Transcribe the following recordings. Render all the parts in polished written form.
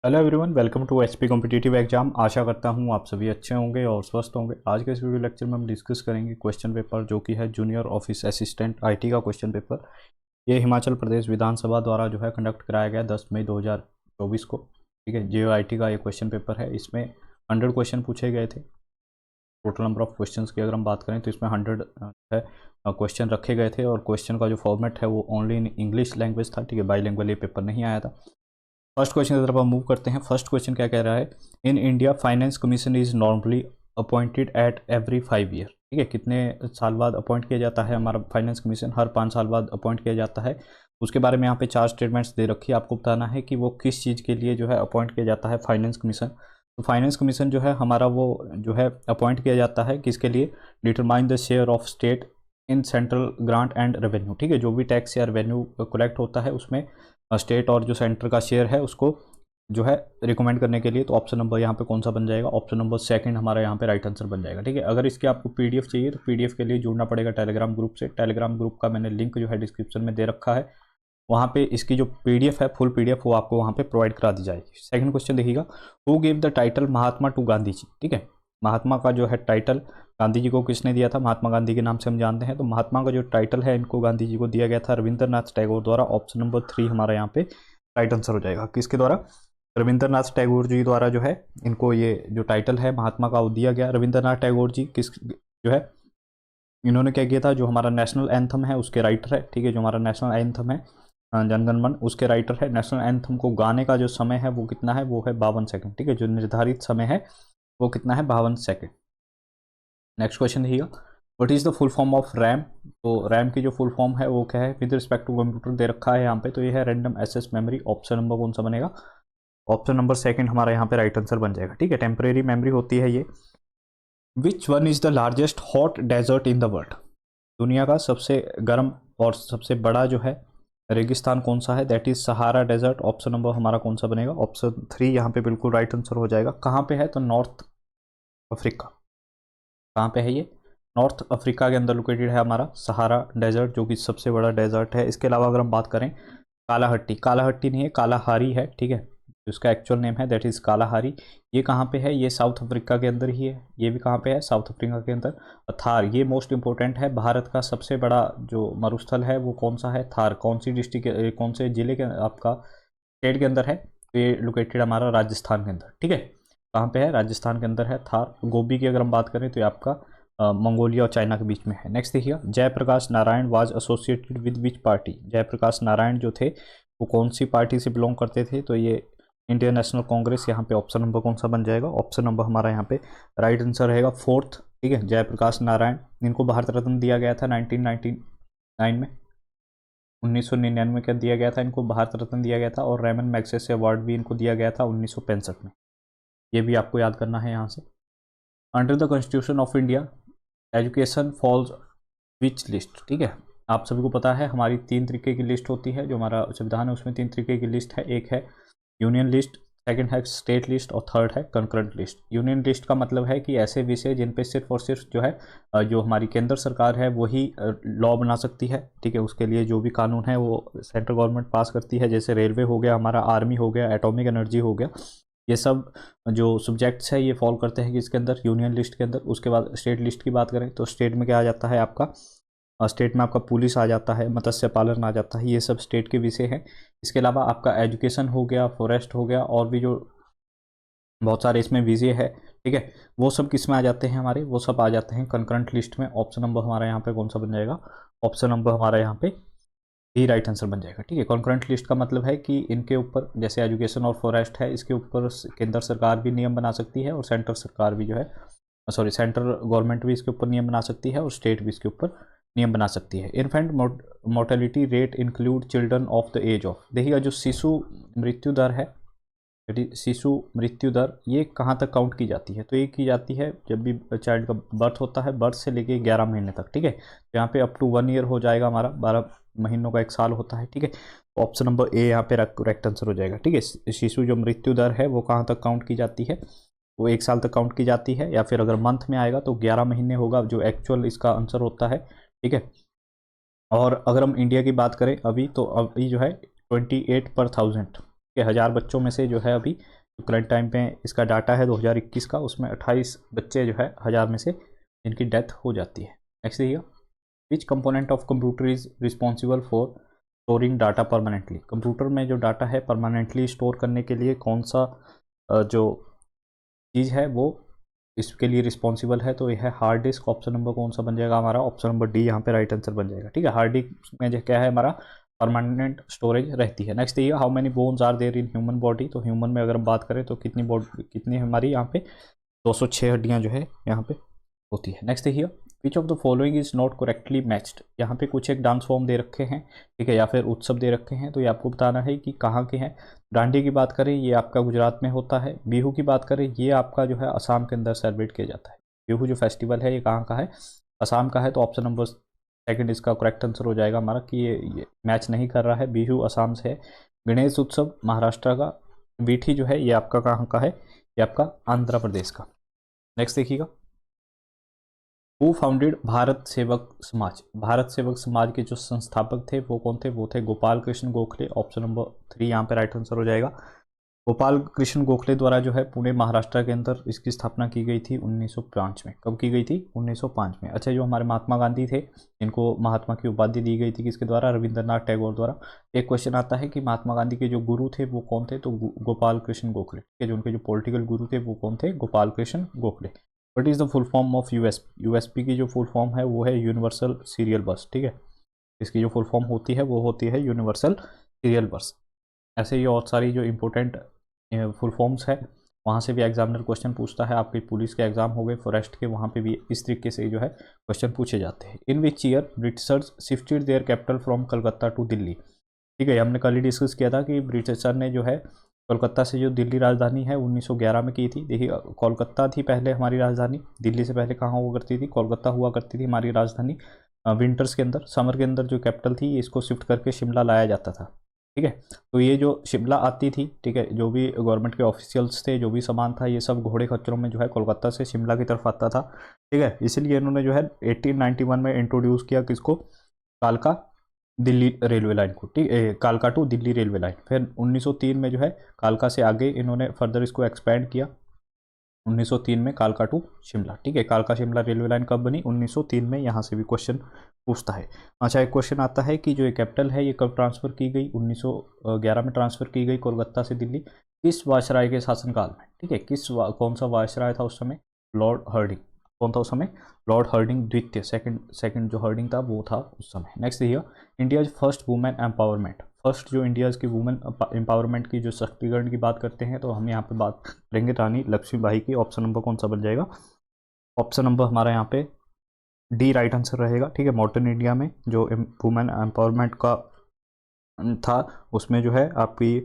Hello everyone, welcome to HP competitive exam. आशा करता हूँ आप सभी अच्छे होंगे और स्वस्थ होंगे। आज के इस वीडियो लेक्चर में हम डिस्कस करेंगे क्वेश्चन पेपर जो कि है जूनियर ऑफिस असिस्टेंट आईटी का क्वेश्चन पेपर। ये हिमाचल प्रदेश विधानसभा द्वारा जो है कंडक्ट कराया गया 10 मई 2024 को। ठीक है, JOIT का ये क्वेश्चन पेपर है। इसमें 100 क्वेश्चन पूछे गए थे। टोटल नंबर ऑफ क्वेश्चन की अगर हम बात करें तो इसमें 100 है क्वेश्चन रखे गए थे और क्वेश्चन का जो फॉर्मेट है वो ओनली इन इंग्लिश लैंग्वेज था। ठीक है, बाईलिंगुअल ये पेपर नहीं आया था। फर्स्ट क्वेश्चन की तरफ हम मूव करते हैं। फर्स्ट क्वेश्चन क्या कह रहा है, in India finance commission is normally appointed at every 5 year. ठीक है, कितने साल बाद अपॉइंट किया जाता है हमारा फाइनेंस कमीशन? हर 5 साल बाद अपॉइंट किया जाता है। उसके बारे में यहाँ पे 4 स्टेटमेंट्स दे रखी है। आपको बताना है कि वो किस चीज़ के लिए जो है अपॉइंट किया जाता है फाइनेंस कमीशन। तो फाइनेंस कमीशन जो है हमारा वो जो है अपॉइंट किया जाता है किसके लिए? Determine the share of state in central grant and revenue. ठीक है, जो भी टैक्स या रेवेन्यू कलेक्ट होता है उसमें स्टेट और जो सेंटर का शेयर है उसको जो है रिकमेंड करने के लिए। तो ऑप्शन नंबर यहाँ पे कौन सा बन जाएगा? ऑप्शन नंबर सेकंड हमारा यहाँ पे राइट आंसर बन जाएगा। ठीक है, अगर इसके आपको पीडीएफ चाहिए तो पीडीएफ के लिए जुड़ना पड़ेगा टेलीग्राम ग्रुप से। टेलीग्राम ग्रुप का मैंने लिंक जो है डिस्क्रिप्शन में दे रखा है। वहाँ पे इसकी जो पीडीएफ है, फुल पीडीएफ, वो आपको वहाँ पे प्रोवाइड करा दी जाएगी। सेकंड क्वेश्चन देखिएगा, who give the title Mahatma to Gandhi ji. ठीक है, महात्मा का जो है टाइटल गांधी जी को किसने दिया था? महात्मा गांधी के नाम से हम जानते हैं। तो महात्मा का जो टाइटल है इनको गांधी जी को दिया गया था रविंद्रनाथ टैगोर द्वारा। ऑप्शन नंबर 3 हमारा यहाँ पे राइट आंसर हो जाएगा। किसके द्वारा? रविंद्रनाथ टैगोर जी द्वारा जो है इनको ये जो टाइटल है महात्मा का वो दिया गया। रविंद्रनाथ टैगोर जी किस जो है इन्होंने क्या किया था, जो हमारा नेशनल एंथम है उसके राइटर है। ठीक है, जो हमारा नेशनल एंथम है जनगण मन उसके राइटर है। नेशनल एंथम को गाने का जो समय है वो कितना है? वो है 52 सेकंड। ठीक है, जो निर्धारित समय है वो कितना है? 52 सेकंड। नेक्स्ट क्वेश्चन देखिएगा, what is the full form of RAM. तो रैम की जो फुल फॉर्म है वो क्या है? विद रिस्पेक्ट टू कंप्यूटर दे रखा है यहाँ पे। तो ये है random access memory. Option number कौन सा बनेगा? ऑप्शन नंबर सेकंड हमारा यहाँ पे राइट आंसर बन जाएगा। ठीक है, टेम्परेरी मेमोरी होती है ये। Which one is the largest hot desert in the world. दुनिया का सबसे गर्म और सबसे बड़ा जो है रेगिस्तान कौन सा है? That is Sahara desert. Option number हमारा कौन सा बनेगा? ऑप्शन 3 यहाँ पे बिल्कुल राइट आंसर हो जाएगा। कहाँ पे है? तो नॉर्थ अफ्रीका। कहाँ पे है ये? नॉर्थ अफ्रीका के अंदर लोकेटेड है हमारा सहारा डेजर्ट, जो कि सबसे बड़ा डेजर्ट है। इसके अलावा अगर हम बात करें कालाहट्टी, कालाहट्टी नहीं है, कालाहारी है। ठीक है, जिसका एक्चुअल नेम है दैट इज़ कालाहारी। ये कहाँ पे है? ये साउथ अफ्रीका के अंदर ही है। ये भी कहाँ पे है? साउथ अफ्रीका के अंदर। थार, ये मोस्ट इंपॉर्टेंट है। भारत का सबसे बड़ा जो मरुस्थल है वो कौन सा है? थार। कौन सी डिस्ट्रिक्ट, कौन से जिले के आपका स्टेट के अंदर है? तो ये लोकेटेड हमारा राजस्थान के अंदर। ठीक है, कहाँ पे है? राजस्थान के अंदर है थार। गोबी की अगर हम बात करें तो ये आपका मंगोलिया और चाइना के बीच में है। नेक्स्ट देखिए, Jayaprakash Narayan was associated with which party. Jayaprakash Narayan जो थे वो कौन सी पार्टी से बिलोंग करते थे? तो ये इंडियन नेशनल कांग्रेस। यहाँ पे ऑप्शन नंबर कौन सा बन जाएगा? ऑप्शन नंबर हमारा यहाँ पे राइट आंसर रहेगा 4th। ठीक है, जयप्रकाश नारायण, इनको भारत रत्न दिया गया था 1999 में। 1999 में क्या दिया गया था इनको? भारत रत्न दिया गया था। और रेमन मैग्सेसे अवार्ड भी इनको दिया गया था 1965 में। ये भी आपको याद करना है यहाँ से। Under the constitution of India education falls which list. ठीक है, आप सभी को पता है हमारी 3 तरीके की लिस्ट होती है। जो हमारा संविधान है उसमें 3 तरीके की लिस्ट है। एक है यूनियन लिस्ट, सेकंड है स्टेट लिस्ट और थर्ड है कंकरेंट लिस्ट। यूनियन लिस्ट का मतलब है कि ऐसे विषय जिन पे सिर्फ और सिर्फ जो है जो हमारी केंद्र सरकार है वही लॉ बना सकती है। ठीक है, उसके लिए जो भी कानून है वो सेंट्रल गवर्नमेंट पास करती है। जैसे रेलवे हो गया हमारा, आर्मी हो गया, एटॉमिक एनर्जी हो गया, ये सब जो सब्जेक्ट्स है ये फॉलो करते हैं कि इसके अंदर यूनियन लिस्ट के अंदर। उसके बाद स्टेट लिस्ट की बात करें तो स्टेट में क्या आ जाता है आपका? स्टेट में आपका पुलिस आ जाता है, मत्स्य पालन आ जाता है। ये सब स्टेट के विषय हैं। इसके अलावा आपका एजुकेशन हो गया, फॉरेस्ट हो गया, और भी जो बहुत सारे इसमें विषय है। ठीक है, वो सब किस में आ जाते हैं हमारे? वो सब आ जाते हैं कंकरेंट लिस्ट में। ऑप्शन नंबर हमारा यहाँ पे कौन सा बन जाएगा? ऑप्शन नंबर हमारा यहाँ पे ही राइट आंसर बन जाएगा। ठीक है, कॉन्करेंट लिस्ट का मतलब है कि इनके ऊपर जैसे एजुकेशन और फॉरेस्ट है, इसके ऊपर केंद्र सरकार भी नियम बना सकती है और सेंट्रल सरकार भी जो है सेंट्रल गवर्नमेंट भी इसके ऊपर नियम बना सकती है और स्टेट भी इसके ऊपर नियम बना सकती है। Infant mortality rate include children of the age of. देखिएगा, जो शिशु मृत्यु दर है, शिशु मृत्यु दर, ये कहाँ तक काउंट की जाती है? तो ये की जाती है जब भी चाइल्ड का बर्थ होता है, बर्थ से लेके 11 महीने तक। ठीक है, तो यहाँ पे अप टू 1 ईयर हो जाएगा हमारा, 12 महीनों का 1 साल होता है। ठीक है, तो ऑप्शन नंबर ए यहाँ पे करेक्ट आंसर हो जाएगा। ठीक है, शिशु जो मृत्यु दर है वो कहाँ तक काउंट की जाती है? वो 1 साल तक काउंट की जाती है, या फिर अगर मंथ में आएगा तो 11 महीने होगा, जो एक्चुअल इसका आंसर होता है। ठीक है, और अगर हम इंडिया की बात करें अभी, तो अभी जो है 28 पर 1000 कि 1000 बच्चों में से जो है अभी जो करंट टाइम पे इसका डाटा है 2021 का, उसमें 28 बच्चे जो है 1000 में से जिनकी डेथ हो जाती है। नेक्स्ट देखिएगा, विच component of computer is responsible for storing data permanently. Computer में जो डाटा है परमानेंटली स्टोर करने के लिए कौन सा जो चीज़ है वो इसके लिए रिस्पॉन्सिबल है, तो यह है हार्ड डिस्क। ऑप्शन नंबर कौन सा बन जाएगा हमारा, ऑप्शन नंबर डी यहाँ पे राइट आंसर बन जाएगा। ठीक है, हार्ड डिस्क में जो क्या है हमारा परमानेंट स्टोरेज रहती है। नेक्स्ट ये how many bones are there in human body. तो ह्यूमन में अगर हम बात करें तो कितनी हमारी यहाँ पे 206 हड्डियाँ जो है यहाँ पे होती है। नेक्स्ट देखिए, which of the following is not correctly matched. यहाँ पे कुछ एक डांस फॉर्म दे रखे हैं, ठीक है, या फिर उत्सव दे रखे हैं, तो ये आपको बताना है कि कहाँ के हैं। डांडी की बात करें ये आपका गुजरात में होता है। बिहू की बात करें ये आपका जो है असम के अंदर सेलिब्रेट किया जाता है। बिहू जो फेस्टिवल है ये कहाँ का है, असम का है। तो ऑप्शन नंबर सेकंड इसका करेक्ट आंसर हो जाएगा हमारा कि ये मैच नहीं कर रहा है, बिहू असम से है। गणेश उत्सव महाराष्ट्र का। वीठी जो है ये आपका कहाँ का है, ये आपका आंध्र प्रदेश का। नेक्स्ट देखिएगा, हु फाउंडेड भारत सेवक समाज। भारत सेवक समाज के जो संस्थापक थे वो कौन थे, वो थे गोपाल कृष्ण गोखले। ऑप्शन नंबर 3 यहाँ पे राइट आंसर हो जाएगा। गोपाल कृष्ण गोखले द्वारा जो है पुणे महाराष्ट्र के अंदर इसकी स्थापना की गई थी 1905 में। कब की गई थी, 1905 में। अच्छा, जो हमारे महात्मा गांधी थे इनको महात्मा की उपाधि दी गई थी किसके द्वारा, रविंद्रनाथ टैगोर द्वारा। एक क्वेश्चन आता है कि महात्मा गांधी के जो गुरु थे वो कौन थे, तो गोपाल कृष्ण गोखले। ठीक है, जो उनके जो पॉलिटिकल गुरु थे वो कौन थे, Gopal Krishna Gokhale. What is the full form of USP. USP की जो फुल फॉर्म है वो है यूनिवर्सल सीरियल बस। ठीक है, इसकी जो फुल फॉर्म होती है वो होती है यूनिवर्सल सीरियल बस। ऐसे ही और सारी जो इम्पोर्टेंट फुल फॉर्म्स है वहाँ से भी एग्जामिनर क्वेश्चन पूछता है। आपके पुलिस के एग्जाम हो गए, फॉरेस्ट के, वहाँ पे भी इस तरीके से जो है क्वेश्चन पूछे जाते हैं। In which year Britishers shifted their capital from Calcutta to Delhi. ठीक है, हमने कल ही डिस्कस किया था कि ब्रिटिशर ने जो है कोलकाता से जो दिल्ली राजधानी है 1911 में की थी। देखिए, कोलकाता थी पहले हमारी राजधानी, दिल्ली से पहले कहाँ हुआ करती थी, कोलकाता हुआ करती थी हमारी राजधानी। विंटर्स के अंदर, समर के अंदर जो कैपिटल थी इसको शिफ्ट करके शिमला लाया जाता था। ठीक है, तो ये जो शिमला आती थी, ठीक है, जो भी गवर्नमेंट के ऑफिशियल्स थे, जो भी सामान था, ये सब घोड़े खच्चरों में जो है कोलकाता से शिमला की तरफ आता था। ठीक है, इसीलिए इन्होंने जो है 1891 में इंट्रोड्यूस किया किसको, कालका दिल्ली रेलवे लाइन को। ठीक है, कालका टू दिल्ली रेलवे लाइन। फिर 1903 में जो है कालका से आगे इन्होंने फर्दर इसको एक्सपेंड किया 1903 में, कालका टू शिमला। ठीक है, कालका शिमला रेलवे लाइन कब बनी, 1903 में। यहाँ से भी क्वेश्चन पूछता है। अच्छा, एक क्वेश्चन आता है कि जो ये कैपिटल है ये कब ट्रांसफ़र की गई, 1911 में ट्रांसफ़र की गई कोलकाता से दिल्ली। किस वायसराय के शासनकाल में। ठीक है, कौन सा वायसराय था उस समय, लॉर्ड हर्डिंग। कौन था उस समय, लॉर्ड हर्डिंग द्वितीय, सेकंड जो हर्डिंग था वो था उस समय। नेक्स्ट देखिए, India's first women empowerment. First जो इंडियाज़ की वुमेन एम्पावरमेंट की जो सशक्तिकरण की बात करते हैं तो हम यहाँ पे बात करेंगे रानी लक्ष्मीबाई की। ऑप्शन नंबर कौन सा बन जाएगा, ऑप्शन नंबर हमारा यहाँ पे डी राइट आंसर रहेगा। ठीक है, मॉडर्न इंडिया में जो वुमेन एम्पावरमेंट का था उसमें जो है आपकी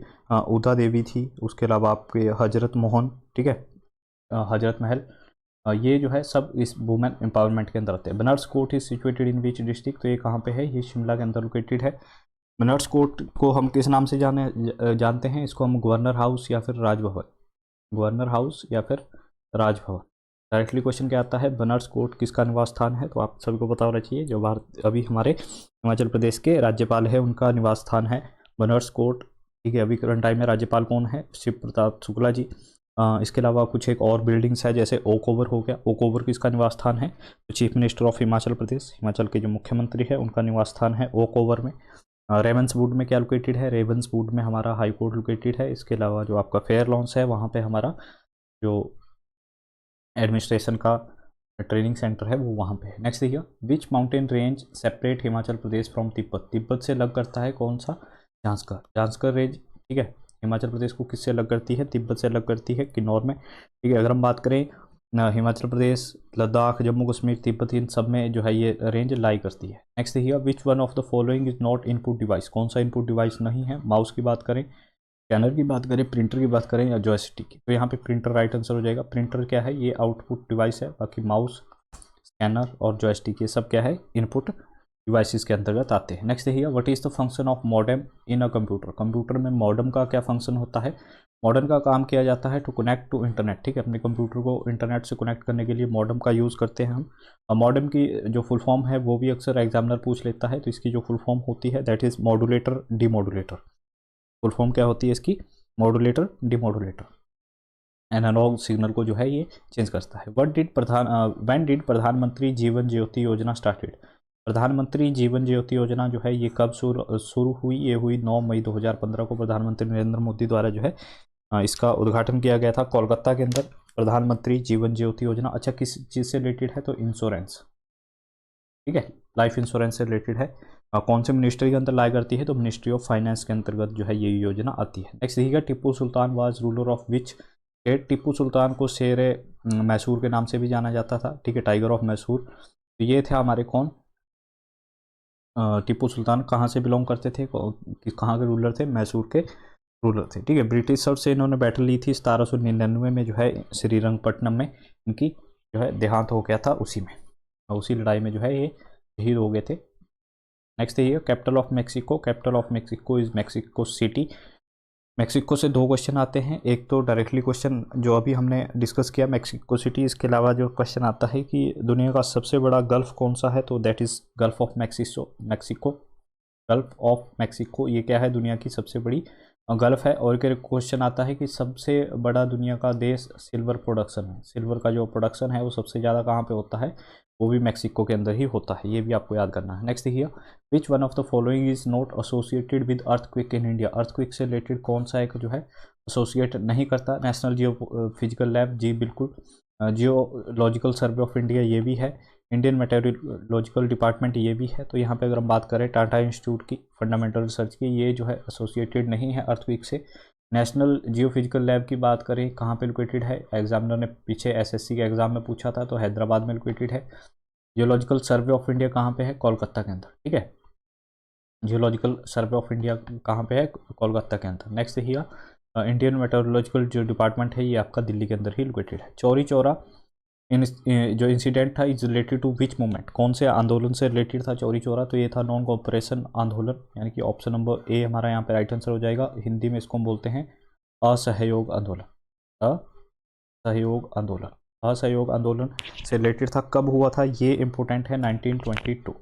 उदा देवी थी, उसके अलावा आपके हजरत मोहन, ठीक है, हजरत महल, ये जो है सब इस वुमेन एम्पावरमेंट के अंदर आते हैं। Banaras court is situated in which district. तो ये कहाँ पे है, ये शिमला के अंदर लोकेटेड है। बनारस कोर्ट को हम किस नाम से जानते हैं, इसको हम गवर्नर हाउस या फिर राजभवन, गवर्नर हाउस या फिर राजभवन। डायरेक्टली क्वेश्चन क्या आता है, बनारस कोर्ट किसका निवास स्थान है, तो आप सभी को पता होना चाहिए जो भारत अभी हमारे हिमाचल प्रदेश के राज्यपाल है उनका निवास स्थान है बनारस कोर्ट। ठीक है, अभी करंट टाइम में राज्यपाल कौन है, शिव प्रताप शुक्ला जी। इसके अलावा कुछ एक और बिल्डिंग्स है जैसे ओक ओवर हो गया, ओक ओवर किसका निवास स्थान है, तो चीफ मिनिस्टर ऑफ हिमाचल प्रदेश, हिमाचल के जो मुख्यमंत्री है उनका निवास स्थान है ओक ओवर में। रेवंसवुड में क्या लोकेटेड है, रेवंसवुड में हमारा हाई कोर्ट लोकेटेड है। इसके अलावा जो आपका फेयर लॉन्स है वहाँ पे हमारा जो एडमिनिस्ट्रेशन का ट्रेनिंग सेंटर है वो वहाँ पे है। नेक्स्ट देखिए, which mountain range separate Himachal Pradesh from Tibet. Tibet से अलग करता है कौन सा, जांस्कर, जांस्कर रेंज। ठीक है, हिमाचल प्रदेश को किससे अलग करती है, तिब्बत से अलग करती है, किन्नौर में। ठीक है, अगर हम बात करें हिमाचल प्रदेश, लद्दाख, जम्मू कश्मीर, तिब्बत, इन सब में जो है ये रेंज लाई करती है। नेक्स्ट देखिए, which one of the following is not input device. कौन सा इनपुट डिवाइस नहीं है, माउस की बात करें, स्कैनर की बात करें, प्रिंटर की बात करें या जॉयस्टिक की। तो यहाँ पे प्रिंटर राइट आंसर हो जाएगा। प्रिंटर क्या है, ये आउटपुट डिवाइस है, बाकी माउस, स्कैनर और जॉयस्टिक ये सब क्या है, इनपुट डिवाइसेस के अंतर्गत आते हैं। नेक्स्ट देखिए, what is the function of modem in a computer. Computer में मॉडेम का क्या फंक्शन होता है, मॉडेम का काम किया जाता है टू कनेक्ट टू इंटरनेट। ठीक है, अपने कंप्यूटर को इंटरनेट से कनेक्ट करने के लिए मॉडेम का यूज़ करते हैं हम। मॉडेम की जो फुल फॉर्म है वो भी अक्सर एग्जामिनर पूछ लेता है, तो इसकी जो फुल फॉर्म होती है that is modulator demodulator. Full form क्या होती है इसकी, मॉड्यूलेटर, डिमॉड्यूलेटर, एनालॉग सिग्नल को जो है ये चेंज करता है। व्हेन डिड प्रधानमंत्री जीवन ज्योति योजना स्टार्टेड? प्रधानमंत्री जीवन ज्योति योजना जो है ये कब शुरू हुई? ये हुई 9 मई 2015 को प्रधानमंत्री नरेंद्र मोदी द्वारा जो है इसका उद्घाटन किया गया था कोलकाता के अंदर, प्रधानमंत्री जीवन ज्योति योजना। अच्छा, किस चीज़ से रिलेटेड है? तो इंश्योरेंस, ठीक है, लाइफ इंश्योरेंस से रिलेटेड है। कौन से मिनिस्ट्री के अंदर लाई करती है? तो मिनिस्ट्री ऑफ फाइनेंस के अंतर्गत जो है ये योजना आती है। नेक्स्ट देखिएगा, Tipu Sultan was ruler of which state? Tipu Sultan को शेर मैसूर के नाम से भी जाना जाता था, ठीक है, टाइगर ऑफ मैसूर। तो ये थे हमारे कौन? टिप्पू सुल्तान कहाँ से बिलोंग करते थे, कहाँ के रूलर थे? मैसूर के रूलर थे, ठीक है। ब्रिटिशर से इन्होंने बैटल ली थी 1799 में जो है श्रीरंगपट्टनम में इनकी जो है देहांत हो गया था, उसी में, उसी लड़ाई में जो है ये शहीद हो गए थे। नेक्स्ट ये capital of Mexico. Capital of Mexico is Mexico city. Mexico से 2 क्वेश्चन आते हैं, एक तो डायरेक्टली क्वेश्चन जो अभी हमने डिस्कस किया मैक्सिको सिटी, इसके अलावा जो क्वेश्चन आता है कि दुनिया का सबसे बड़ा गल्फ कौन सा है? तो that is gulf of Mexico. Gulf of Mexico ये क्या है? दुनिया की सबसे बड़ी गल्फ है। और एक क्वेश्चन आता है कि सबसे बड़ा दुनिया का देश सिल्वर प्रोडक्शन है, सिल्वर का जो प्रोडक्शन है वो सबसे ज़्यादा कहाँ पे होता है? वो भी मैक्सिको के अंदर ही होता है, ये भी आपको याद करना है। नेक्स्ट देखिए, which one of the following is not associated with earthquake in India? Earthquake से रिलेटेड कौन सा एक जो है एसोसिएट नहीं करता? नेशनल जियो फिजिकल लैब, जी बिल्कुल। जियोलॉजिकल सर्वे ऑफ इंडिया, ये भी है। इंडियन मेटेरोलॉजिकल डिपार्टमेंट, ये भी है। तो यहाँ पे अगर हम बात करें टाटा इंस्टीट्यूट की फंडामेंटल रिसर्च की, ये जो है एसोसिएटेड नहीं है अर्थक्वेक से। नेशनल जियोफिजिकल लैब की बात करें, कहाँ पे लोकेटेड है? एग्जामिनर ने पीछे एसएससी के एग्जाम में पूछा था, तो हैदराबाद में लोकेटेड है। जियोलॉजिकल सर्वे ऑफ इंडिया कहाँ पे है? कोलकाता के अंदर, ठीक है। जियोलॉजिकल सर्वे ऑफ इंडिया कहाँ पे है? कोलकाता के अंदर। नेक्स्ट देखिएगा, इंडियन मेट्रोलॉजिकल जो डिपार्टमेंट है ये आपका दिल्ली के अंदर ही लोकेटेड है। चौरी चौरा जो इंसिडेंट था is related to which movement? कौन से आंदोलन से रिलेटेड था चौरी चौरा? तो ये था नॉन कॉपरेशन आंदोलन, यानी कि ऑप्शन नंबर ए हमारा यहाँ पे राइट आंसर हो जाएगा। हिंदी में इसको हम बोलते हैं असहयोग आंदोलन। असहयोग आंदोलन, असहयोग आंदोलन से रिलेटेड था। कब हुआ था? ये इंपॉर्टेंट है, 1922,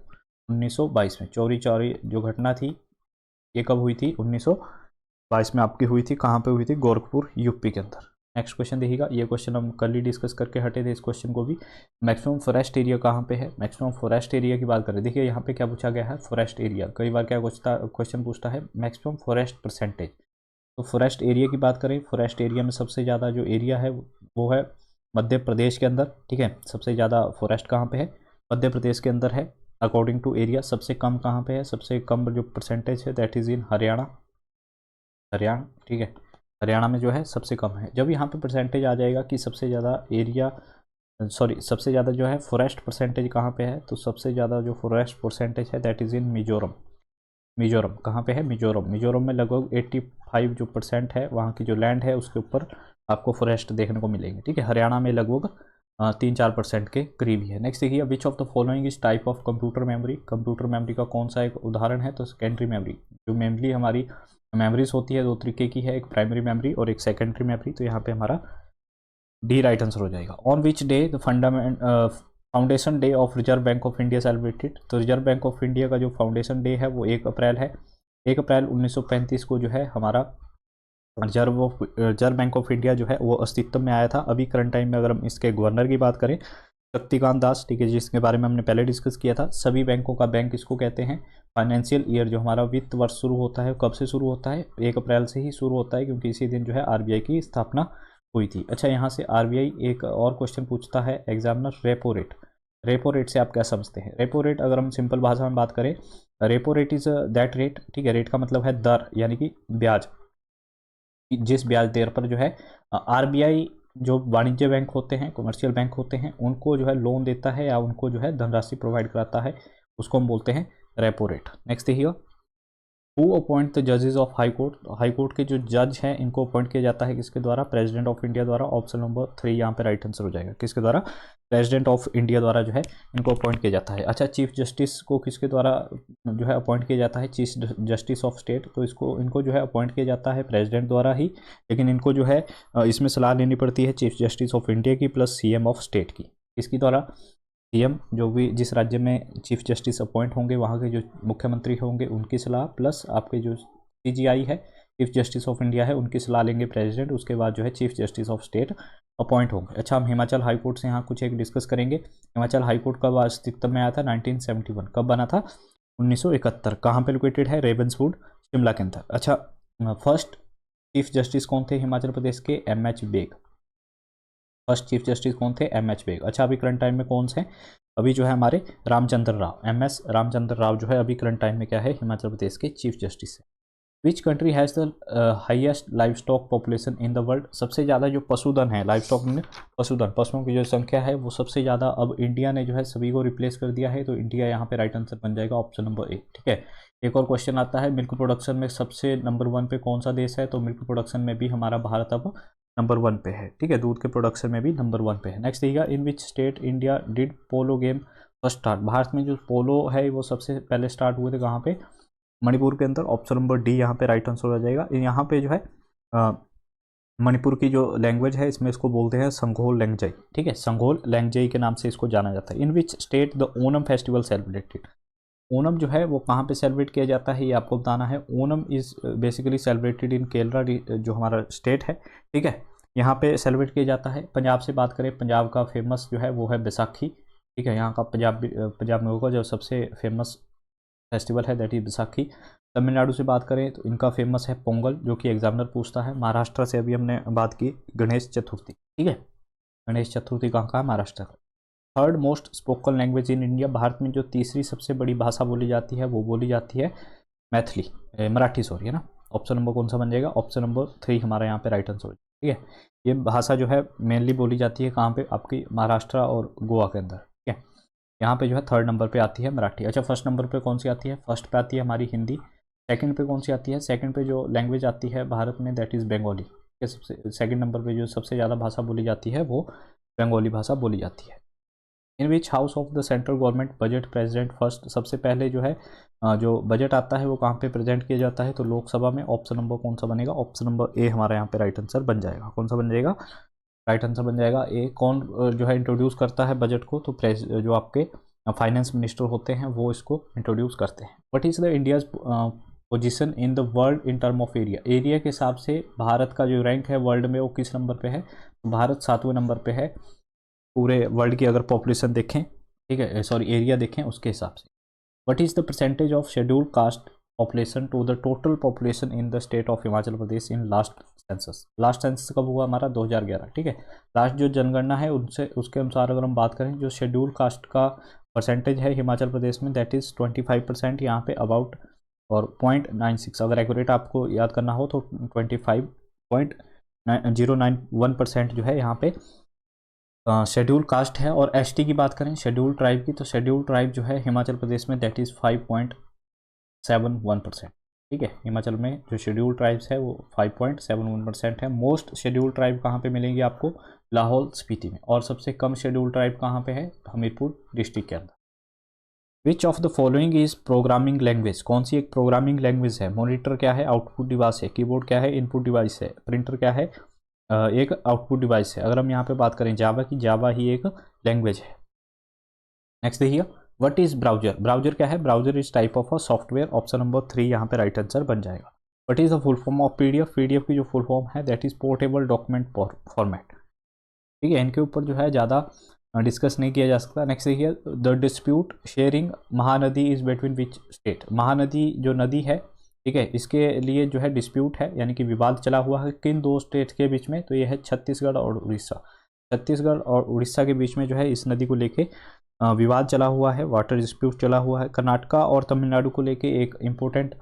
1922 में। चौरी चौरी जो घटना थी ये कब हुई थी? 1922 में आपकी हुई थी। कहाँ पे हुई थी? गोरखपुर, यूपी के अंदर। नेक्स्ट क्वेश्चन देखिएगा, ये क्वेश्चन हम कल ही डिस्कस करके हटे थे, इस क्वेश्चन को भी। मैक्सिमम फॉरेस्ट एरिया कहाँ पे है? मैक्सिमम फॉरेस्ट एरिया की बात करें, देखिए यहाँ पे क्या पूछा गया है? Forest area. कई बार क्या क्वेश्चन पूछता है? Maximum forest percentage. तो फॉरेस्ट एरिया की बात करें, फॉरेस्ट एरिया में सबसे ज़्यादा जो एरिया है वो है मध्य प्रदेश के अंदर, ठीक है। सबसे ज़्यादा फॉरेस्ट कहाँ पे है? मध्य प्रदेश के अंदर है अकॉर्डिंग टू एरिया। सबसे कम कहाँ पे है? सबसे कम जो परसेंटेज है that is in Haryana, Haryana, ठीक है। हरियाणा में जो है सबसे कम है। जब यहाँ पे परसेंटेज आ जाएगा कि सबसे ज़्यादा एरिया, सॉरी, सबसे ज़्यादा जो है फॉरेस्ट परसेंटेज कहाँ पे है? तो सबसे ज़्यादा जो फॉरेस्ट परसेंटेज है that is in Mizoram. Mizoram कहाँ पे है? मिजोरम। मिजोरम में लगभग 85 जो % है वहाँ की जो लैंड है उसके ऊपर आपको फॉरेस्ट देखने को मिलेंगे, ठीक है। हरियाणा में लगभग 3-4% के करीब ही है। नेक्स्ट देखिए, which of the following is type of computer memory? Computer memory का कौन सा एक उदाहरण है? तो सेकेंडरी मेमोरी। जो मेमोरी हमारी मेमोरीज होती है 2 तरीके की है, एक प्राइमरी मेमोरी और एक सेकेंडरी मेमोरी। तो यहाँ पे हमारा डी राइट आंसर हो जाएगा। On which day the foundation day of reserve bank of India celebrated? तो रिजर्व बैंक ऑफ इंडिया का जो फाउंडेशन डे है वो 1 अप्रैल है। 1 अप्रैल 1935 को जो है हमारा रिजर्व बैंक ऑफ इंडिया जो है वो अस्तित्व में आया था। अभी करंट टाइम में अगर हम इसके गवर्नर की बात करें, शक्तिकांत दास, ठीक है, जिसके बारे में हमने पहले डिस्कस किया था। सभी बैंकों का बैंक इसको कहते हैं। फाइनेंशियल ईयर जो हमारा वित्त वर्ष शुरू होता है, कब से शुरू होता है? 1 अप्रैल से ही शुरू होता है, क्योंकि इसी दिन जो है आरबीआई की स्थापना हुई थी। अच्छा, यहाँ से आरबीआई एक और क्वेश्चन पूछता है examiner, repo rate. Repo rate से आप क्या समझते हैं? रेपो रेट अगर हम सिंपल भाषा में बात करें, repo rate is that rate, ठीक है। रेट का मतलब है दर, यानी कि ब्याज। जिस ब्याज दर पर जो है आरबीआई जो वाणिज्य बैंक होते हैं, कमर्शियल बैंक होते हैं, उनको जो है लोन देता है या उनको जो है धनराशि प्रोवाइड कराता है, उसको हम बोलते हैं रेपो रेट। नेक्स्ट देखिए, हु अपॉइंट द जजेस of high court? High court के जो जज हैं इनको अपॉइंट किया जाता है किसके द्वारा? प्रेसिडेंट ऑफ इंडिया द्वारा। ऑप्शन नंबर 3 यहाँ पे राइट आंसर हो जाएगा। किसके द्वारा? प्रेसिडेंट ऑफ इंडिया द्वारा जो है इनको अपॉइंट किया जाता है। अच्छा, चीफ जस्टिस को किसके द्वारा जो है अपॉइंट किया जाता है? Chief justice of state. तो इनको जो है अपॉइंट किया जाता है प्रेसिडेंट द्वारा ही, लेकिन इनको जो है इसमें सलाह लेनी पड़ती है चीफ जस्टिस ऑफ इंडिया की प्लस सीएम ऑफ स्टेट की। इसकी द्वारा सीएम जो भी जिस राज्य में चीफ जस्टिस अपॉइंट होंगे वहाँ के जो मुख्यमंत्री होंगे उनकी सलाह, प्लस आपके जो सीजीआई है चीफ जस्टिस ऑफ इंडिया है उनकी सलाह लेंगे प्रेसिडेंट, उसके बाद जो है chief justice of state appoint होंगे। अच्छा, हम हिमाचल हाई कोर्ट से यहाँ कुछ एक डिस्कस करेंगे। हिमाचल हाई कोर्ट कब अस्तित्व में आया था? 1971। कब बना था? 1971। कहाँ पे लोकेटेड है? रेवंसवुड, शिमला के अंदर। अच्छा, फर्स्ट चीफ जस्टिस कौन थे हिमाचल प्रदेश के? M H. Beg. First chief justice कौन थे? एम.एच. बेग। अच्छा, अभी करंट टाइम में कौन से? अभी जो है हमारे रामचंद्र राव, एम.एस. रामचंद्र राव जो है अभी करंट टाइम में क्या है? हिमाचल प्रदेश के चीफ जस्टिस है। Which country has the highest live stock population in the world? सबसे ज़्यादा जो पशुधन है, लाइव स्टॉक में पशुधन, पशुओं की जो संख्या है वो सबसे ज़्यादा अब इंडिया ने जो है सभी को रिप्लेस कर दिया है, तो इंडिया यहाँ पे राइट आंसर बन जाएगा ऑप्शन नंबर ए। ठीक है, एक और क्वेश्चन आता है, मिल्क प्रोडक्शन में सबसे नंबर 1 पे कौन सा देश है? तो मिल्क प्रोडक्शन में भी हमारा भारत अब नंबर 1 पे है। ठीक है, दूध के प्रोडक्शन में भी नंबर 1 पे है। नेक्स्ट देखिएगा, in which state India did polo game first start? Bharat में जो पोलो है वो सबसे पहले स्टार्ट हुए थे कहाँ पे? मणिपुर के अंदर। ऑप्शन नंबर डी यहाँ पे राइट आंसर हो जाएगा। यहाँ पे जो है मणिपुर की जो लैंग्वेज है इसमें इसको बोलते हैं संगोल लैंगजई। ठीक है, संगोल लैंगजई के नाम से इसको जाना जाता है। In which state the Onam festival celebrated? Onam जो है वो कहाँ पे सेलिब्रेट किया जाता है ये आपको बताना है। Onam is basically celebrated in Kerala, जो हमारा स्टेट है। ठीक है, यहाँ पे सेलिब्रेट किया जाता है। पंजाब से बात करें, पंजाब का फेमस जो है वो है बैसाखी। ठीक है, यहाँ का पंजाब में होगा जो सबसे फेमस फेस्टिवल है दैट इज बैसाखी। तमिलनाडु से बात करें तो इनका फेमस है पोंगल, जो कि एग्जामिनर पूछता है। महाराष्ट्र से अभी हमने बात की गणेश चतुर्थी। ठीक है, गणेश चतुर्थी कहाँ का? महाराष्ट्र का। Third most spoken language in India? Bharat में जो तीसरी सबसे बड़ी भाषा बोली जाती है वो बोली जाती है मैथिली, मराठी सॉरी, है ना। ऑप्शन नंबर कौन सा बन जाएगा? ऑप्शन नंबर 3 हमारा यहाँ पे राइट आंसर हो जाएगा। ठीक है, ये भाषा जो है मेनली बोली जाती है कहाँ पे? आपकी महाराष्ट्र और गोवा के अंदर। ठीक है, यहाँ पे जो है थर्ड नंबर पे आती है मराठी। अच्छा, फर्स्ट नंबर पे कौन सी आती है? फर्स्ट पे आती है हमारी हिंदी। सेकंड पे कौन सी आती है? सेकंड पे जो लैंग्वेज आती है भारत में दैट इज़ बंगाली। सबसे सेकंड नंबर पे जो सबसे ज़्यादा भाषा बोली जाती है वो बंगाली भाषा बोली जाती है। In which house of the central government budget present first? सबसे पहले जो है जो बजट आता है वो कहाँ पे प्रेजेंट किया जाता है? तो लोकसभा में। ऑप्शन नंबर कौन सा बनेगा? ऑप्शन नंबर ए हमारा यहाँ पे राइट आंसर बन जाएगा। कौन सा बन जाएगा? राइट आंसर बन जाएगा ए। कौन जो है इंट्रोड्यूस करता है बजट को? तो जो आपके फाइनेंस मिनिस्टर होते हैं वो इसको इंट्रोड्यूस करते हैं। What is the India's position in the world in term of area? Area के हिसाब से भारत का जो रैंक है वर्ल्ड में वो किस नंबर पे है? तो भारत 7वें नंबर पे है पूरे वर्ल्ड की अगर पॉपुलेशन देखें। ठीक है, सॉरी एरिया देखें उसके हिसाब से। What is the percentage of scheduled caste population to the total population in the state of Himachal Pradesh in last census? Last census कब हुआ हमारा? 2011। ठीक है, लास्ट जो जनगणना है उनसे उसके अनुसार अगर हम बात करें जो शेड्यूल कास्ट का परसेंटेज है हिमाचल प्रदेश में दैट इज़ 25% यहाँ पे अबाउट, और 0.96 अगर एक्यूरेट आपको याद करना हो तो 25.091% जो है यहाँ पे शेड्यूल कास्ट है। और एसटी की बात करें शेड्यूल ट्राइब की, तो शेड्यूल ट्राइब जो है हिमाचल प्रदेश में दैट इज़ 5.71%। ठीक है, हिमाचल में जो शेड्यूल ट्राइब्स है वो 5.71% है। मोस्ट शेड्यूल ट्राइब कहाँ पे मिलेंगी आपको? लाहौल स्पीति में। और सबसे कम शेड्यूल ट्राइब कहाँ पे है? हमीरपुर डिस्ट्रिक्ट के अंदर। Which of the following is programming language? कौन सी एक प्रोग्रामिंग लैंग्वेज है? मॉनिटर क्या है? आउटपुट डिवाइस है। कीबोर्ड क्या है? इनपुट डिवाइस है। प्रिंटर क्या है? एक आउटपुट डिवाइस है। अगर हम यहाँ पे बात करें जावा की, जावा ही एक लैंग्वेज है। नेक्स्ट देखिए, व्हाट इज ब्राउजर? ब्राउजर क्या है? Browser is type of a software. Option number 3 यहाँ पे राइट आंसर बन जाएगा। What is the full form of PDF? PDF की जो फुल फॉर्म है that is portable document format. ठीक है, इनके ऊपर जो है ज़्यादा डिस्कस नहीं किया जा सकता। नेक्स्ट देखिए, the dispute sharing Mahanadi is between which state? Mahanadi जो नदी है, ठीक है, इसके लिए जो है डिस्प्यूट है यानी कि विवाद चला हुआ है किन दो स्टेट के बीच में? तो ये है छत्तीसगढ़ और उड़ीसा। छत्तीसगढ़ और उड़ीसा के बीच में जो है इस नदी को लेके विवाद चला हुआ है, वाटर डिस्प्यूट चला हुआ है। कर्नाटका और तमिलनाडु को लेके एक इम्पोर्टेंट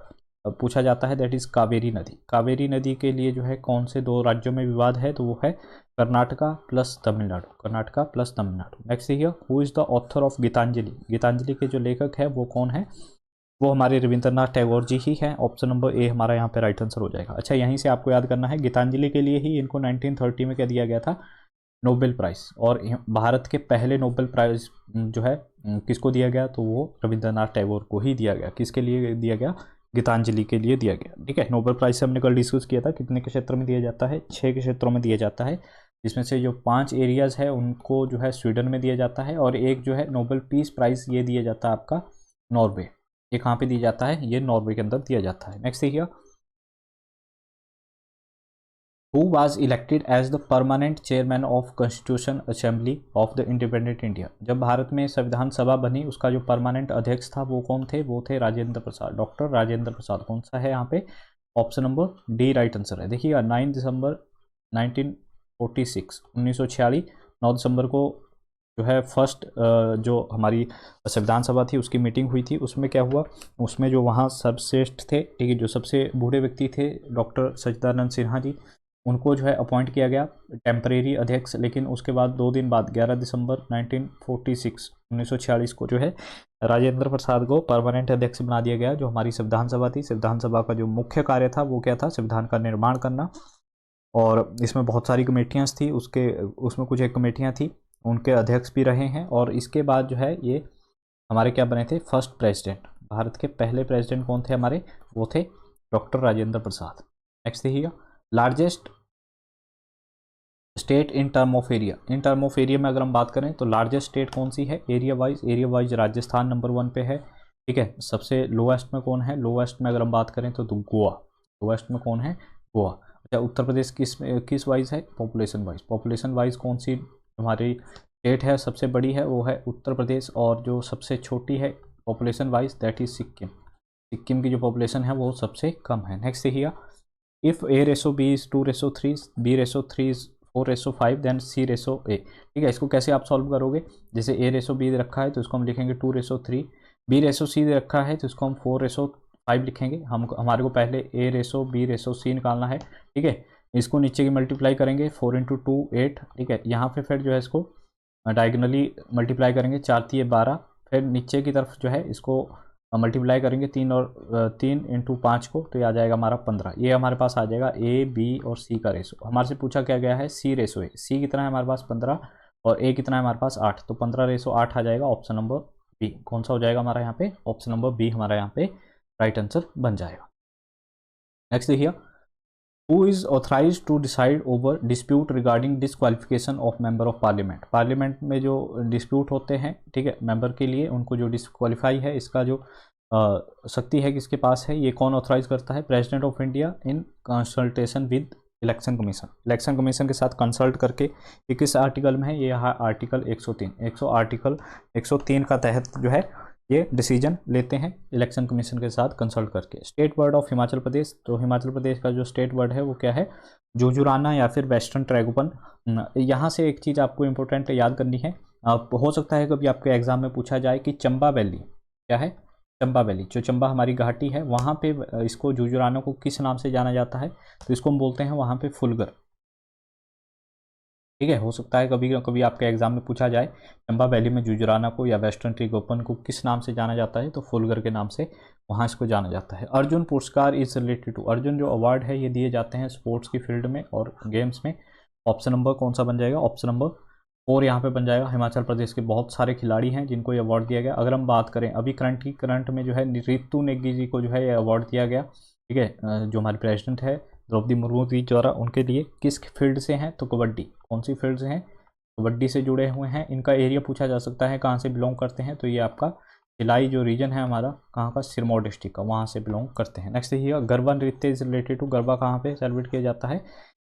पूछा जाता है दैट इज़ कावेरी नदी। कावेरी नदी के लिए जो है कौन से दो राज्यों में विवाद है? तो वो है Karnataka plus Tamil Nadu. Karnataka plus Tamil Nadu. Next देखिए, who is the author of Gitanjali? Gitanjali के जो लेखक है वो कौन है? वो हमारे रविंद्रनाथ टैगोर जी ही हैं। ऑप्शन नंबर ए हमारा यहाँ पे राइट आंसर हो जाएगा। अच्छा, यहीं से आपको याद करना है गीतांजलि के लिए ही इनको 1930 में क्या दिया गया था? Nobel prize. और भारत के पहले नोबेल प्राइज़ जो है किसको दिया गया? तो वो रविंद्रनाथ टैगोर को ही दिया गया। किसके लिए दिया गया? गीतांजलि के लिए दिया गया। ठीक है, नोबेल प्राइज़ से हमने कल डिस्कस किया था कितने के क्षेत्र में दिया जाता है? 6 के क्षेत्रों में दिया जाता है, जिसमें से जो 5 एरियाज़ है उनको जो है स्वीडन में दिया जाता है, और एक जो है नोबेल पीस प्राइज़ ये दिया जाता है आपका नॉर्वे। ये कहाँ पे दिया जाता है? ये नॉर्वे के अंदर दिया जाता है। नेक्स्ट देखिए, who was elected as the permanent chairman of constitution assembly of the independent India. जब भारत में संविधान सभा बनी उसका जो परमानेंट अध्यक्ष था वो कौन थे, वो थे राजेंद्र प्रसाद, डॉक्टर राजेंद्र प्रसाद। कौन सा है यहाँ पे, option number D right answer है। देखिएगा 9 दिसंबर 1946 1946 9 दिसंबर को जो है फर्स्ट जो हमारी संविधान सभा थी उसकी मीटिंग हुई थी। उसमें क्या हुआ, उसमें जो वहाँ सर्वश्रेष्ठ थे, ठीक है, जो सबसे बूढ़े व्यक्ति थे डॉक्टर सच्चिदानंद सिन्हा जी, उनको जो है अपॉइंट किया गया टेम्परेरी अध्यक्ष। लेकिन उसके बाद 2 दिन बाद 11 दिसंबर 1946 को जो है राजेंद्र प्रसाद को परमानेंट अध्यक्ष बना दिया गया। जो हमारी संविधान सभा थी, संविधान सभा का जो मुख्य कार्य था वो क्या था, संविधान का निर्माण करना। और इसमें बहुत सारी कमेटियाँ थी, उसमें कुछ एक कमेटियाँ थी, उनके अध्यक्ष भी रहे हैं। और इसके बाद जो है ये हमारे क्या बने थे, फर्स्ट प्रेसिडेंट। भारत के पहले प्रेसिडेंट कौन थे हमारे, वो थे डॉक्टर राजेंद्र प्रसाद। नेक्स्ट देखिएगा, largest state in term of area. In term of area में अगर हम बात करें तो लार्जेस्ट स्टेट कौन सी है, एरिया वाइज राजस्थान नंबर 1 पे है, ठीक है। सबसे लोएस्ट में कौन है, लोएस्ट में अगर हम बात करें तो गोवा, लोएस्ट में कौन है, गोवा। अच्छा, उत्तर प्रदेश किस वाइज है, पॉपुलेशन वाइज कौन सी हमारी स्टेट है सबसे बड़ी है, वो है उत्तर प्रदेश। और जो सबसे छोटी है population wise that is Sikkim. Sikkim की जो पॉपुलेशन है वो सबसे कम है। नेक्स्ट देखिएगा, if a/b is 2/3, b/3 is 4/5 then c/a। ठीक है, इसको कैसे आप सॉल्व करोगे, जैसे a/b रखा है तो इसको हम लिखेंगे 2/3, b/c रखा है तो इसको हम 4/5 लिखेंगे। हमारे को पहले a/b/c निकालना है, ठीक है। इसको नीचे की मल्टीप्लाई करेंगे, 4 × 2 8, ठीक है। यहाँ पे फिर जो है इसको डायगनली मल्टीप्लाई करेंगे, 4 × 12, फिर नीचे की तरफ जो है इसको मल्टीप्लाई करेंगे 3 × 5 को, तो ये आ जाएगा हमारा 15। ये हमारे पास आ जाएगा ए, बी और सी का रेशो। हमारे से पूछा क्या गया है, c/a। सी कितना है हमारे पास 15 और ए कितना है हमारे पास 8, तो 15/8 आ जाएगा। ऑप्शन नंबर बी कौन सा हो जाएगा हमारा यहाँ पे, ऑप्शन नंबर बी हमारा यहाँ पे राइट आंसर बन जाएगा। नेक्स्ट देखिए, who is authorise to decide over dispute regarding disqualification of member of parliament. Parliament में जो डिस्प्यूट होते हैं, ठीक है, मेंबर के लिए, उनको जो डिसक्वालीफाई है, इसका जो शक्ति है किसके पास है, ये कौन ऑथराइज करता है, president of India in consultation with election commission. Election commission के साथ कंसल्ट करके। ये किस आर्टिकल में है, ये आर्टिकल 103 का तहत जो है ये डिसीजन लेते हैं इलेक्शन कमीशन के साथ कंसल्ट करके। स्टेट वर्ड ऑफ हिमाचल प्रदेश, तो हिमाचल प्रदेश का जो स्टेट वर्ड है वो क्या है, जुजुराना या फिर वेस्टर्न ट्रैगोपन। यहाँ से एक चीज़ आपको इंपॉर्टेंट याद करनी है, हो सकता है कभी आपके एग्जाम में पूछा जाए कि चंबा वैली क्या है, चंबा वैली, जो चंबा हमारी घाटी है वहाँ पे इसको जुजुराना को किस नाम से जाना जाता है, तो इसको हम बोलते हैं वहाँ पे फुलगर। ठीक है, हो सकता है कभी कभी आपके एग्जाम में पूछा जाए चंबा वैली में जुजुराना को या वेस्टर्न ट्रैगोपन को किस नाम से जाना जाता है, तो फुलगर के नाम से वहाँ इसको जाना जाता है। अर्जुन पुरस्कार इज रिलेटेड टू, अर्जुन जो अवार्ड है ये दिए जाते हैं स्पोर्ट्स की फील्ड में और गेम्स में। ऑप्शन नंबर कौन सा बन जाएगा, ऑप्शन नंबर 4 यहाँ पे बन जाएगा। हिमाचल प्रदेश के बहुत सारे खिलाड़ी हैं जिनको ये अवार्ड दिया गया। अगर हम बात करें अभी करंट में जो है रितु नेगी जी को जो है ये अवार्ड दिया गया, ठीक है, जो हमारे प्रेसिडेंट है द्रौपदी मुर्मू जी द्वारा, उनके लिए किस फील्ड से हैं, तो कबड्डी। कौन सी फील्ड से हैं, कबड्डी से जुड़े हुए हैं। इनका एरिया पूछा जा सकता है कहाँ से बिलोंग करते हैं, तो ये आपका भिलाई जो रीजन है हमारा, कहाँ का, सिरमौर डिस्ट्रिक्ट का, वहाँ से बिलोंग करते हैं। नेक्स्ट देखिएगा, गरबा नृत्य इज रिलेटेड टू, गरबा कहाँ पे सेलिब्रेट किया जाता है,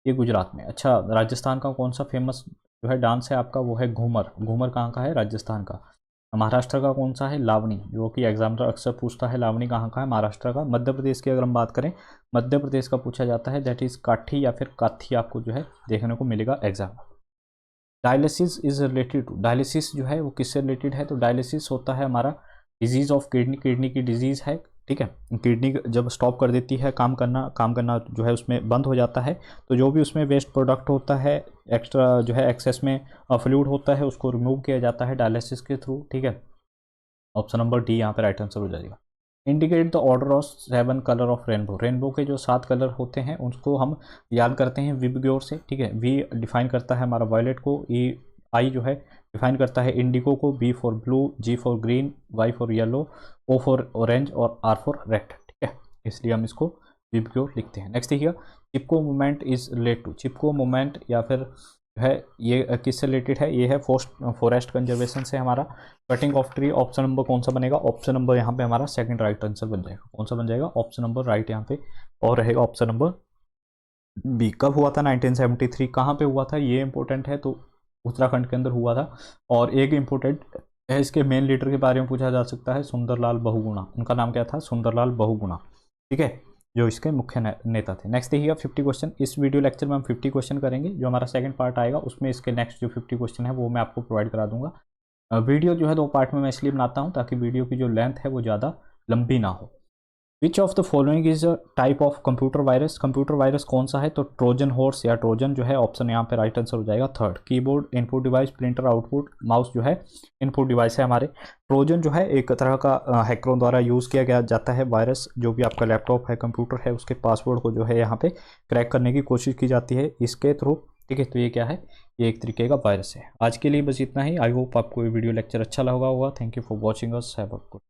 ये गुजरात में। अच्छा, राजस्थान का कौन सा फेमस जो है डांस है आपका, वो है घूमर। घूमर कहाँ का है, राजस्थान का। महाराष्ट्र का कौन सा है, लावनी, जो कि एग्जामिनर अक्सर पूछता है, लावनी कहाँ का है, महाराष्ट्र का। मध्य प्रदेश की अगर हम बात करें, मध्य प्रदेश का पूछा जाता है दैट इज काठी या फिर काथी, आपको जो है देखने को मिलेगा exam. Dialysis is related to, dialysis जो है वो किससे रिलेटेड है, तो डायलिसिस होता है हमारा डिजीज़ ऑफ किडनी, किडनी की डिजीज़ है, ठीक है। किडनी जब स्टॉप कर देती है काम करना जो है उसमें बंद हो जाता है, तो जो भी उसमें वेस्ट प्रोडक्ट होता है, एक्स्ट्रा जो है एक्सेस में फ्लूइड होता है, उसको रिमूव किया जाता है डायलिसिस के थ्रू, ठीक है। ऑप्शन नंबर डी यहाँ पे राइट आंसर हो जाएगा। Indicate the order of 7 colour of rainbow, rainbow के जो 7 कलर होते हैं उनको हम याद करते हैं विबग्योर से, ठीक है। वी डिफाइन करता है हमारा वायलेट को, ई आई जो है डिफाइन करता है इंडिगो को, B for blue, G for green, Y for yellow, O for orange और आर फॉर रेड, ठीक है। इसलिए हम इसको विबग्योर लिखते हैं। नेक्स्ट देखिएगा, Chipko movement is related to, Chipko movement या फिर है ये किससे रिलेटेड है, ये है फॉरेस्ट कंजर्वेशन से हमारा। Cutting of tree, option number कौन सा बनेगा, ऑप्शन नंबर यहाँ पे हमारा सेकंड राइट आंसर बन जाएगा। कौन सा बन जाएगा, ऑप्शन नंबर राइट यहाँ पे और रहेगा ऑप्शन नंबर बी कब हुआ था? 1973। कहाँ पे हुआ था ये इंपॉर्टेंट है, तो उत्तराखंड के अंदर हुआ था। और एक इम्पोर्टेंट है, इसके मेन लीडर के बारे में पूछा जा सकता है, सुंदरलाल बहुगुणा। उनका नाम क्या था? सुंदरलाल बहुगुणा। ठीक है, जो इसके मुख्य नेता थे। नेक्स्ट देखिएगा 50 क्वेश्चन। इस वीडियो लेक्चर में हम 50 क्वेश्चन करेंगे। जो हमारा सेकंड पार्ट आएगा उसमें इसके नेक्स्ट जो 50 क्वेश्चन है वो मैं आपको प्रोवाइड करा दूंगा। वीडियो जो है 2 पार्ट में मैं इसलिए बनाता हूँ ताकि वीडियो की जो लेंथ है वो ज़्यादा लंबी ना हो। Which of the following is a type of computer virus? Computer virus कौन सा है? तो ट्रोजन हॉर्स या ट्रोजन जो है ऑप्शन यहाँ पे राइट आंसर हो जाएगा third. Keyboard input device, printer output, mouse जो है इनपुट डिवाइस है हमारे। ट्रोजन जो है एक तरह का हैकरों द्वारा यूज़ किया गया जाता है वायरस। जो भी आपका लैपटॉप है, कंप्यूटर है, उसके पासवर्ड को जो है यहाँ पे क्रैक करने की कोशिश की जाती है इसके थ्रू। ठीक है, तो ये क्या है? ये एक तरीके का वायरस है। आज के लिए बस इतना ही। आई होप आपको ये वीडियो लेक्चर अच्छा लगा होगा। Thank you for watching us. Have a good